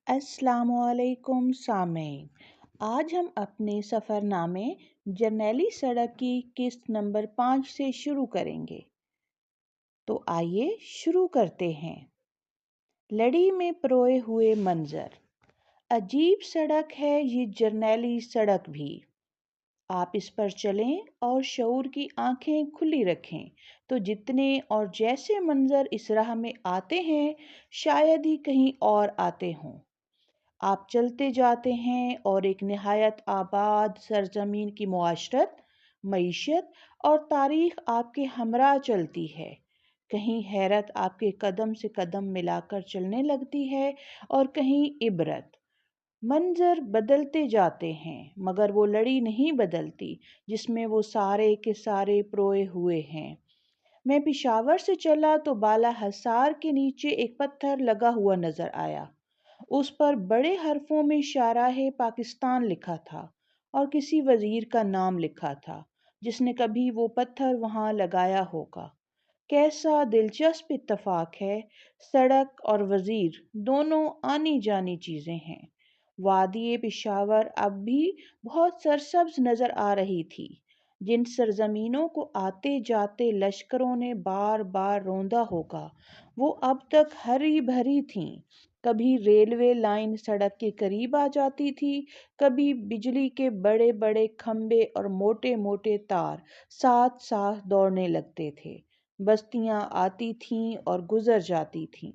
السلام علیکم سامعین، آج ہم اپنے سفر نامے جرنیلی سڑک کی قسط نمبر 5 سے شروع کریں گے۔ تو آئیے شروع کرتے ہیں۔ لڑی میں پروئے ہوئے منظر، عجیب سڑک ہے یہ جرنیلی سڑک بھی۔ آپ اس پر چلیں اور شعور کی آنکھیں کھلی رکھیں تو جتنے اور جیسے منظر اس راہ میں آتے ہیں شاید ہی کہیں اور آتے ہوں۔ آپ چلتے جاتے ہیں اور ایک نہایت آباد سرزمین کی معاشرت، معیشت اور تاریخ آپ کے ہمراہ چلتی ہے۔ کہیں حیرت آپ کے قدم سے قدم ملا کر چلنے لگتی ہے اور کہیں عبرت۔ منظر بدلتے جاتے ہیں مگر وہ لڑی نہیں بدلتی جس میں وہ سارے کے سارے پروئے ہوئے ہیں۔ میں پشاور سے چلا تو بالا حصار کے نیچے ایک پتھر لگا ہوا نظر آیا۔ اس پر بڑے حرفوں میں شاہراہ پاکستان لکھا تھا اور کسی وزیر کا نام لکھا تھا جس نے کبھی وہ پتھر وہاں لگایا ہوگا۔ کیسا دلچسپ اتفاق ہے، سڑک اور وزیر دونوں آنی جانی چیزیں ہیں۔ وادی پشاور اب بھی بہت سرسبز نظر آ رہی تھی۔ جن سرزمینوں کو آتے جاتے لشکروں نے بار بار روندا ہوگا وہ اب تک ہری بھری تھیں۔ کبھی ریلوے لائن سڑک کے قریب آ جاتی تھی، کبھی بجلی کے بڑے بڑے کھمبے اور موٹے موٹے تار ساتھ ساتھ دوڑنے لگتے تھے۔ بستیاں آتی تھیں اور گزر جاتی تھیں۔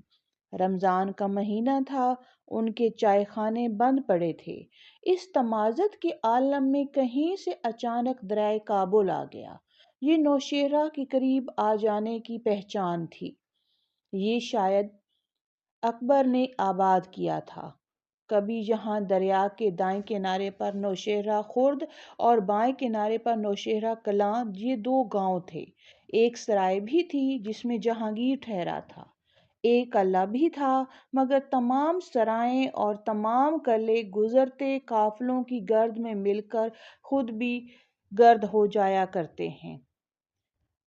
رمضان کا مہینہ تھا، ان کے چائے خانے بند پڑے تھے۔ اس تمازت کے عالم میں کہیں سے اچانک دریائے کابل آ گیا۔ یہ نوشہرہ کے قریب آ جانے کی پہچان تھی۔ یہ شاید اکبر نے آباد کیا تھا۔ کبھی جہاں دریا کے دائیں کنارے پر نوشہرہ خرد اور بائیں کنارے پر نوشہرہ کلاں، یہ 2 گاؤں تھے۔ ایک سرائے بھی تھی جس میں جہانگیر ٹھہرا تھا۔ ایک قلعہ بھی تھا مگر تمام سرائیں اور تمام قلعے گزرتے قافلوں کی گرد میں مل کر خود بھی گرد ہو جایا کرتے ہیں۔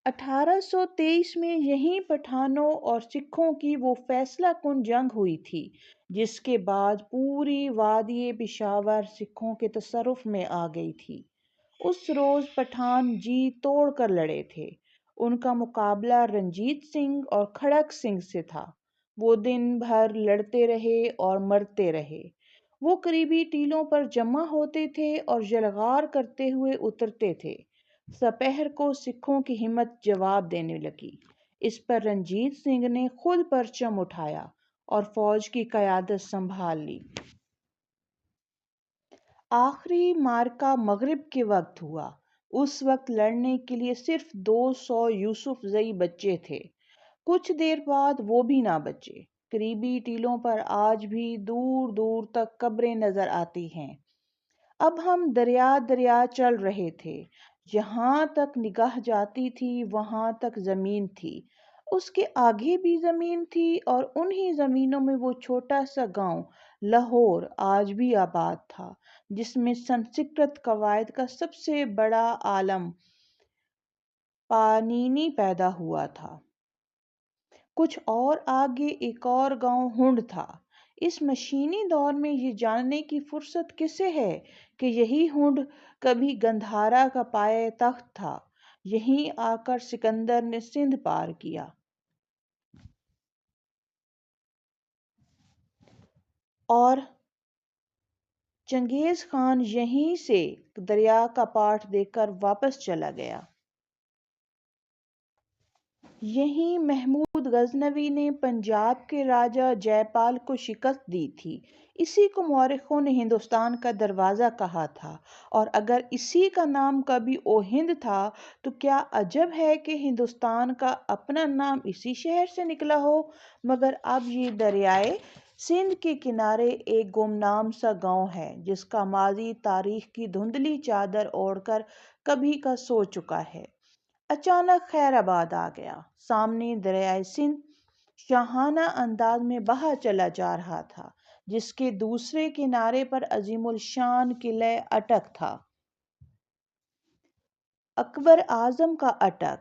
1823 میں یہیں پٹھانوں اور سکھوں کی وہ فیصلہ کن جنگ ہوئی تھی جس کے بعد پوری وادی پشاور سکھوں کے تصرف میں آ گئی تھی۔ اس روز پٹھان جی توڑ کر لڑے تھے۔ ان کا مقابلہ رنجیت سنگھ اور کھڑک سنگھ سے تھا۔ وہ دن بھر لڑتے رہے اور مرتے رہے۔ وہ قریبی ٹیلوں پر جمع ہوتے تھے اور یلغار کرتے ہوئے اترتے تھے۔ سپہر کو سکھوں کی ہمت جواب دینے لگی۔ اس پر رنجیت سنگھ نے خود پرچم اٹھایا اور فوج کی قیادت سنبھال لی۔ آخری معرکہ مغرب کے وقت ہوا۔ اس وقت لڑنے کے لیے صرف 200 یوسف زئی بچے تھے۔ کچھ دیر بعد وہ بھی نہ بچے۔ قریبی ٹیلوں پر آج بھی دور دور تک قبریں نظر آتی ہیں۔ اب ہم دریا دریا چل رہے تھے۔ جہاں تک نگاہ جاتی تھی وہاں تک زمین تھی، اس کے آگے بھی زمین تھی اور انہی زمینوں میں وہ چھوٹا سا گاؤں لاہور آج بھی آباد تھا جس میں سنسکرت قواعد کا سب سے بڑا عالم پانینی پیدا ہوا تھا۔ کچھ اور آگے ایک اور گاؤں ہنڈ تھا۔ اس مشینی دور میں یہ جاننے کی فرصت کسے ہے کہ یہی ہنڈ کبھی گندھارا کا پایہ تخت تھا۔ یہیں آ کر سکندر نے سندھ پار کیا اور چنگیز خان یہیں سے دریا کا پاٹ دے کر واپس چلا گیا۔ یہیں محمود غزنوی نے پنجاب کے راجہ جے پال کو شکست دی تھی۔ اسی کو مورخوں نے ہندوستان کا دروازہ کہا تھا، اور اگر اسی کا نام کبھی اوہند تھا تو کیا عجب ہے کہ ہندوستان کا اپنا نام اسی شہر سے نکلا ہو۔ مگر اب یہ دریائے سندھ کے کنارے ایک گمنام سا گاؤں ہے جس کا ماضی تاریخ کی دھندلی چادر اوڑھ کر کبھی کا سو چکا ہے۔ اچانک خیر آباد آ گیا۔ سامنے دریائے سندھ شاہانہ انداز میں بہا چلا جا رہا تھا جس کے دوسرے کنارے پر عظیم الشان قلعہ اٹک تھا، اکبر اعظم کا اٹک۔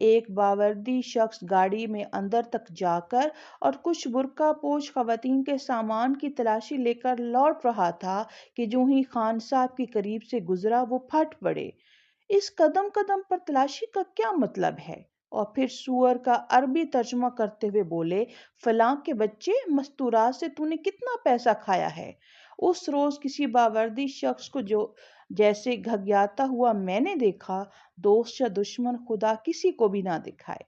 ایک باوردی شخص گاڑی میں اندر تک جا کر اور کچھ برقع پوش خواتین کے سامان کی تلاشی لے کر لوٹ رہا تھا کہ جو ہی خان صاحب کے قریب سے گزرا وہ پھٹ پڑے۔ اس قدم قدم پر تلاشی کا کیا مطلب ہے؟ اور پھر سور کا عربی ترجمہ کرتے ہوئے بولے، فلاں کے بچے، مستورات سے تو نے کتنا پیسہ کھایا ہے؟ اس روز کسی باوردی شخص کو جو جیسے گھگیاتا ہوا میں نے دیکھا، دوست یا دشمن خدا کسی کو بھی نہ دکھائے۔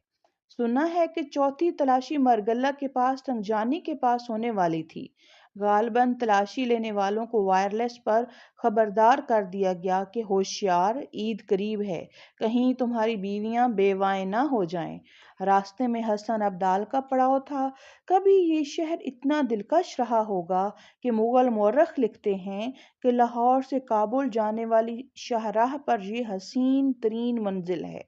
سنا ہے کہ چوتھی تلاشی مرگلہ کے پاس تنگجانی کے پاس ہونے والی تھی۔ غالباً تلاشی لینے والوں کو وائرلیس پر خبردار کر دیا گیا کہ ہوشیار، عید قریب ہے، کہیں تمہاری بیویاں بیوائیں نہ ہو جائیں۔ راستے میں حسن ابدال کا پڑاؤ تھا۔ کبھی یہ شہر اتنا دلکش رہا ہوگا کہ مغل مورخ لکھتے ہیں کہ لاہور سے کابل جانے والی شاہراہ پر یہ حسین ترین منزل ہے،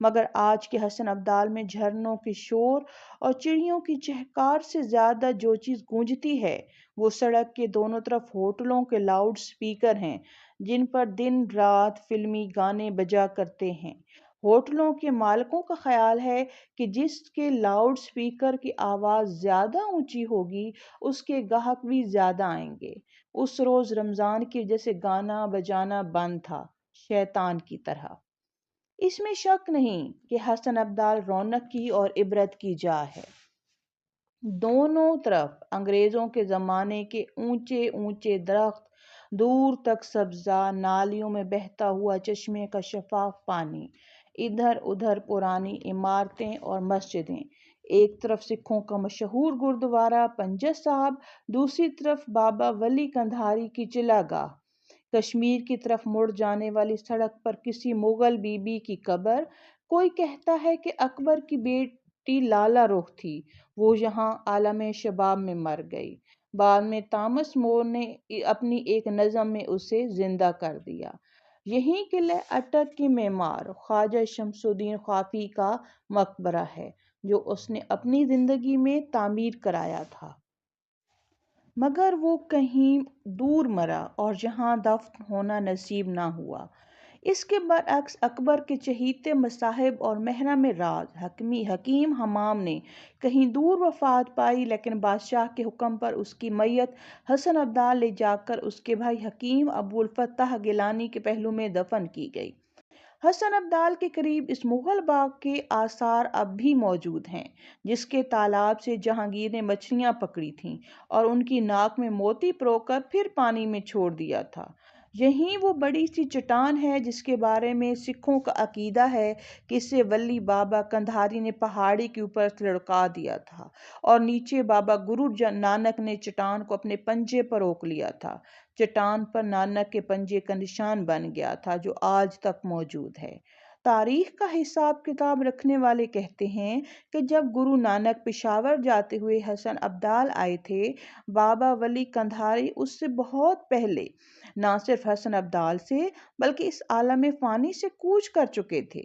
مگر آج کے حسن ابدال میں جھرنوں کے شور اور چڑیوں کی چہکار سے زیادہ جو چیز گونجتی ہے وہ سڑک کے دونوں طرف ہوٹلوں کے لاؤڈ سپیکر ہیں، جن پر دن رات فلمی گانے بجا کرتے ہیں۔ ہوٹلوں کے مالکوں کا خیال ہے کہ جس کے لاؤڈ سپیکر کی آواز زیادہ اونچی ہوگی اس کے گاہک بھی زیادہ آئیں گے۔ اس روز رمضان کی وجہ سے گانا بجانا بند تھا، شیطان کی طرح۔ اس میں شک نہیں کہ حسن ابدال رونق کی اور عبرت کی جا ہے۔ دونوں طرف انگریزوں کے زمانے کے اونچے اونچے درخت، دور تک سبزہ، نالیوں میں بہتا ہوا چشمے کا شفاف پانی، ادھر ادھر پرانی عمارتیں اور مسجدیں۔ ایک طرف سکھوں کا مشہور گردوارہ پنجہ صاحب، دوسری طرف بابا ولی کندھاری کی چلہ گاہ۔ کشمیر کی طرف مڑ جانے والی سڑک پر کسی مغل بی بی کی قبر۔ کوئی کہتا ہے کہ اکبر کی بیٹی لالا رخ تھی، وہ یہاں عالم شباب میں مر گئی، بعد میں تامس مور نے اپنی ایک نظم میں اسے زندہ کر دیا۔ یہیں قلعہ اٹک کی معمار خواجہ شمس الدین خافی کا مقبرہ ہے، جو اس نے اپنی زندگی میں تعمیر کرایا تھا، مگر وہ کہیں دور مرا اور یہاں دفن ہونا نصیب نہ ہوا۔ اس کے برعکس اکبر کے چہیتے مصاحب اور محرم راز حکیم حمام نے کہیں دور وفات پائی، لیکن بادشاہ کے حکم پر اس کی میت حسن ابدال لے جا کر اس کے بھائی حکیم ابو الفتح گیلانی کے پہلو میں دفن کی گئی۔ حسن ابدال کے قریب اس مغل باغ کے آثار اب بھی موجود ہیں، جس کے تالاب سے جہانگیر نے مچھلیاں پکڑی تھیں اور ان کی ناک میں موتی پرو کر پھر پانی میں چھوڑ دیا تھا۔ یہیں وہ بڑی سی چٹان ہے جس کے بارے میں سکھوں کا عقیدہ ہے کہ اسے ولی بابا کندھاری نے پہاڑی کے اوپر لڑکا دیا تھا اور نیچے بابا گرو نانک نے چٹان کو اپنے پنجے پر روک لیا تھا۔ چٹان پر نانک کے پنجے کا نشان بن گیا تھا، جو آج تک موجود ہے۔ تاریخ کا حساب کتاب رکھنے والے کہتے ہیں کہ جب گرو نانک پشاور جاتے ہوئے حسن ابدال آئے تھے، بابا ولی کندھاری اس سے بہت پہلے نہ صرف حسن ابدال سے بلکہ اس عالم فانی سے کوچ کر چکے تھے۔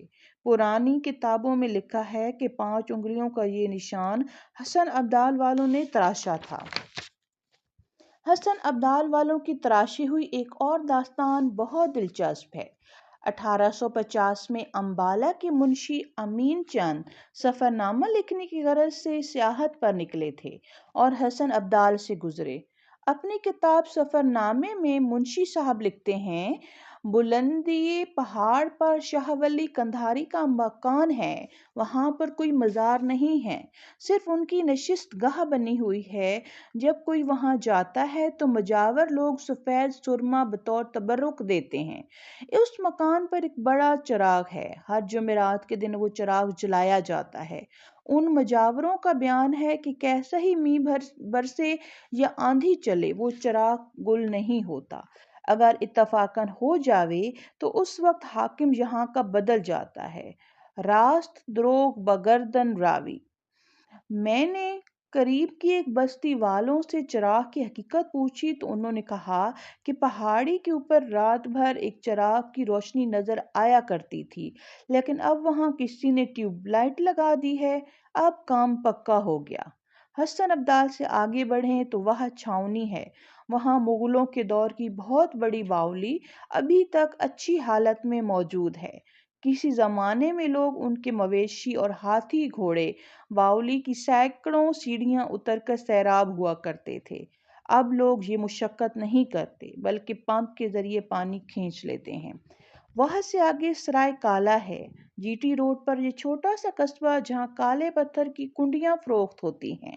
پرانی کتابوں میں لکھا ہے کہ 5 انگلیوں کا یہ نشان حسن ابدال والوں نے تراشا تھا۔ حسن ابدال والوں کی تراشی ہوئی ایک اور داستان بہت دلچسپ ہے۔ 1850 میں امبالہ کے منشی امین چند سفر نامہ لکھنے کی غرض سے سیاحت پر نکلے تھے اور حسن ابدال سے گزرے۔ اپنی کتاب سفر نامے میں منشی صاحب لکھتے ہیں، بلندی پہاڑ پر شاہ ولی کندھاری کا مکان ہے، وہاں پر کوئی مزار نہیں ہے، صرف ان کی نشست گاہ بنی ہوئی ہے۔ جب کوئی وہاں جاتا ہے تو مجاور لوگ سفید سرما بطور تبرک دیتے ہیں۔ اس مکان پر ایک بڑا چراغ ہے، ہر جمعرات کے دن وہ چراغ جلایا جاتا ہے۔ ان مجاوروں کا بیان ہے کہ کیسا ہی میںہ برسے یا آندھی چلے وہ چراغ گل نہیں ہوتا، اگر اتفاقاً ہو جاوے تو اس وقت حاکم یہاں کا بدل جاتا ہے۔ راست دروغ بگردن راوی۔ میں نے قریب کی ایک بستی والوں سے چراغ کی حقیقت پوچھی تو انہوں نے کہا کہ پہاڑی کے اوپر رات بھر ایک چراغ کی روشنی نظر آیا کرتی تھی، لیکن اب وہاں کسی نے ٹیوب لائٹ لگا دی ہے، اب کام پکا ہو گیا۔ حسن ابدال سے آگے بڑھیں تو وہاں چھاؤنی ہے، وہاں مغلوں کے دور کی بہت بڑی باولی ابھی تک اچھی حالت میں موجود ہے۔ کسی زمانے میں لوگ ان کے مویشی اور ہاتھی گھوڑے باولی کی سینکڑوں سیڑھیاں اتر کر سیراب ہوا کرتے تھے۔ اب لوگ یہ مشقت نہیں کرتے بلکہ پمپ کے ذریعے پانی کھینچ لیتے ہیں۔ وہاں سے آگے سرائے کالا ہے، جی ٹی روڈ پر یہ چھوٹا سا قصبہ جہاں کالے پتھر کی کنڈیاں فروخت ہوتی ہیں۔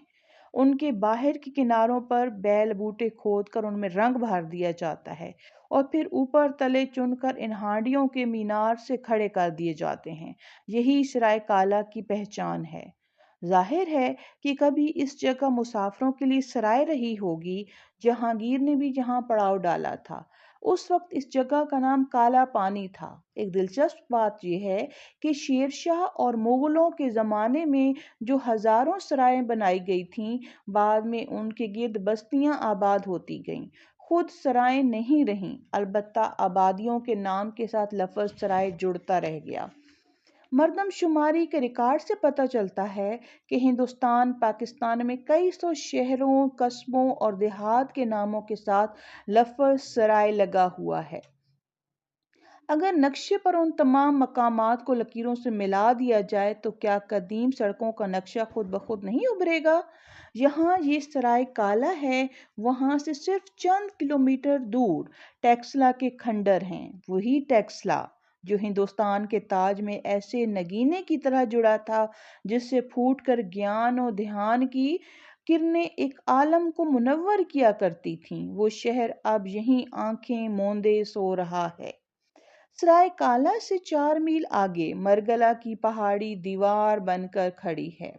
ان کے باہر کے کناروں پر بیل بوٹے کھود کر ان میں رنگ بھر دیا جاتا ہے اور پھر اوپر تلے چن کر ان ہانڈیوں کے مینار سے کھڑے کر دیے جاتے ہیں۔ یہی سرائے کالا کی پہچان ہے۔ ظاہر ہے کہ کبھی اس جگہ مسافروں کے لیے سرائے رہی ہوگی۔ جہانگیر نے بھی یہاں پڑاؤ ڈالا تھا۔ اس وقت اس جگہ کا نام کالا پانی تھا۔ ایک دلچسپ بات یہ ہے کہ شیر شاہ اور مغلوں کے زمانے میں جو ہزاروں سرائیں بنائی گئی تھیں، بعد میں ان کے گرد بستیاں آباد ہوتی گئیں۔ خود سرائیں نہیں رہیں، البتہ آبادیوں کے نام کے ساتھ لفظ سرائے جڑتا رہ گیا۔ مردم شماری کے ریکارڈ سے پتہ چلتا ہے کہ ہندوستان پاکستان میں کئی سو شہروں، قصبوں اور دیہات کے ناموں کے ساتھ لفظ سرائے لگا ہوا ہے۔ اگر نقشے پر ان تمام مقامات کو لکیروں سے ملا دیا جائے تو کیا قدیم سڑکوں کا نقشہ خود بخود نہیں ابھرے گا؟ جہاں یہ سرائے کالا ہے، وہاں سے صرف چند کلومیٹر دور ٹیکسلا کے کھنڈر ہیں۔ وہی ٹیکسلا جو ہندوستان کے تاج میں ایسے نگینے کی طرح جڑا تھا جس سے پھوٹ کر گیان و دھیان کی کرنیں ایک عالم کو منور کیا کرتی تھیں، وہ شہر اب یہیں آنکھیں موندے سو رہا ہے۔ سرائے کالا سے 4 میل آگے مرگلا کی پہاڑی دیوار بن کر کھڑی ہے۔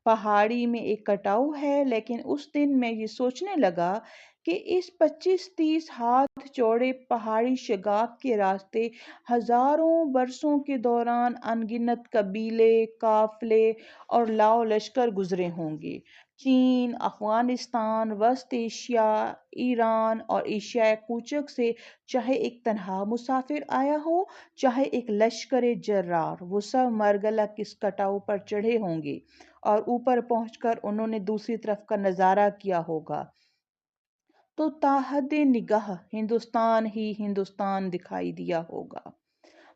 پہاڑی میں ایک کٹاؤ ہے، لیکن اس دن میں یہ سوچنے لگا کہ اس 25-30 ہاتھ چوڑے پہاڑی شگاف کے راستے ہزاروں برسوں کے دوران انگنت قبیلے، قافلے اور لاؤ لشکر گزرے ہوں گے۔ چین، افغانستان، وسط ایشیا، ایران اور ایشیائے کوچک سے چاہے ایک تنہا مسافر آیا ہو، چاہے ایک لشکر جرار، وہ سب مرگلا کس کٹاؤ پر چڑھے ہوں گے اور اوپر پہنچ کر انہوں نے دوسری طرف کا نظارہ کیا ہوگا تو تا حد نگاہ ہندوستان ہی ہندوستان دکھائی دیا ہوگا۔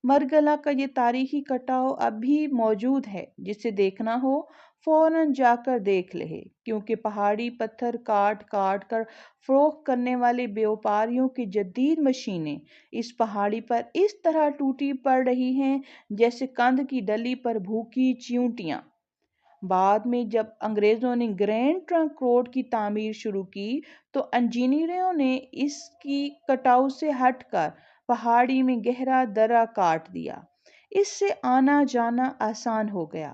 مرگلا کا یہ تاریخی کٹاؤ اب بھی موجود ہے۔ جسے دیکھنا ہو فوراً جا کر دیکھ لے، کیونکہ پہاڑی پتھر کاٹ کاٹ کر فروخت کرنے والے بیوپاریوں کی جدید مشینیں اس پہاڑی پر اس طرح ٹوٹی پڑ رہی ہیں جیسے کند کی ڈلی پر بھوکی چیونٹیاں۔ بعد میں جب انگریزوں نے گرینڈ ٹرنک روڈ کی تعمیر شروع کی تو انجینئروں نے اس کی کٹاؤ سے ہٹ کر پہاڑی میں گہرا درہ کاٹ دیا۔ اس سے آنا جانا آسان ہو گیا۔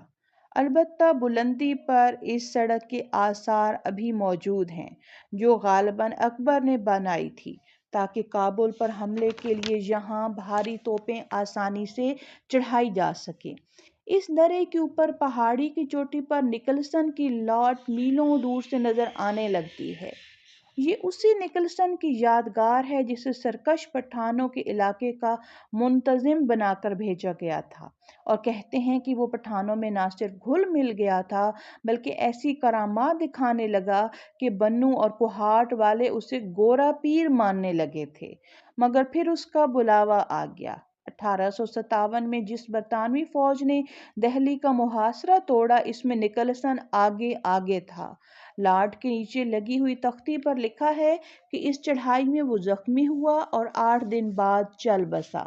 البتہ بلندی پر اس سڑک کے آثار ابھی موجود ہیں جو غالباً اکبر نے بنائی تھی تاکہ کابل پر حملے کے لیے یہاں بھاری توپیں آسانی سے چڑھائی جا سکیں۔ اس درے کے اوپر پہاڑی کی چوٹی پر نکلسن کی لاٹ میلوں دور سے نظر آنے لگتی ہے۔ یہ اسی نکلسن کی یادگار ہے جسے سرکش پٹھانوں کے علاقے کا منتظم بنا کر بھیجا گیا تھا، اور کہتے ہیں کہ وہ پٹھانوں میں نہ صرف گھل مل گیا تھا بلکہ ایسی کرامات دکھانے لگا کہ بنو اور کوہاٹ والے اسے گورا پیر ماننے لگے تھے۔ مگر پھر اس کا بلاوا آ گیا۔ 1857 میں جس برطانوی فوج نے دہلی کا محاصرہ توڑا، اس میں نکلسن آگے آگے تھا۔ لاٹ کے نیچے لگی ہوئی تختی پر لکھا ہے کہ اس چڑھائی میں وہ زخمی ہوا اور 8 دن بعد چل بسا۔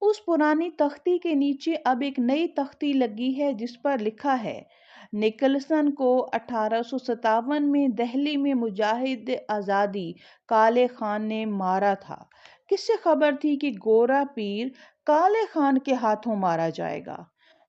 اس پرانی تختی کے نیچے اب ایک نئی تختی لگی ہے جس پر لکھا ہے نکلسن کو 1857 میں دہلی میں مجاہد آزادی کالے خان نے مارا تھا۔ کس سے خبر تھی کہ گورا پیر کالے خان کے ہاتھوں مارا جائے گا؟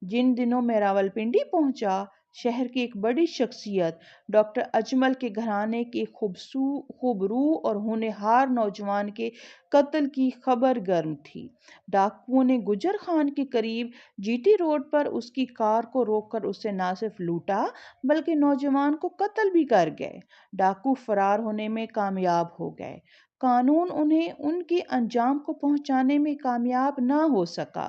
جن دنوں میں راولپنڈی پہنچا، شہر کی ایک بڑی شخصیت ڈاکٹر اجمل کے گھرانے کے خوبرو اور ہونہار نوجوان کے قتل کی خبر گرم تھی۔ ڈاکوؤں نے گجر خان کے قریب جی ٹی روڈ پر اس کی کار کو روک کر اسے نہ صرف لوٹا بلکہ نوجوان کو قتل بھی کر گئے۔ ڈاکو فرار ہونے میں کامیاب ہو گئے۔ قانون انہیں ان کے انجام کو پہنچانے میں کامیاب نہ ہو سکا۔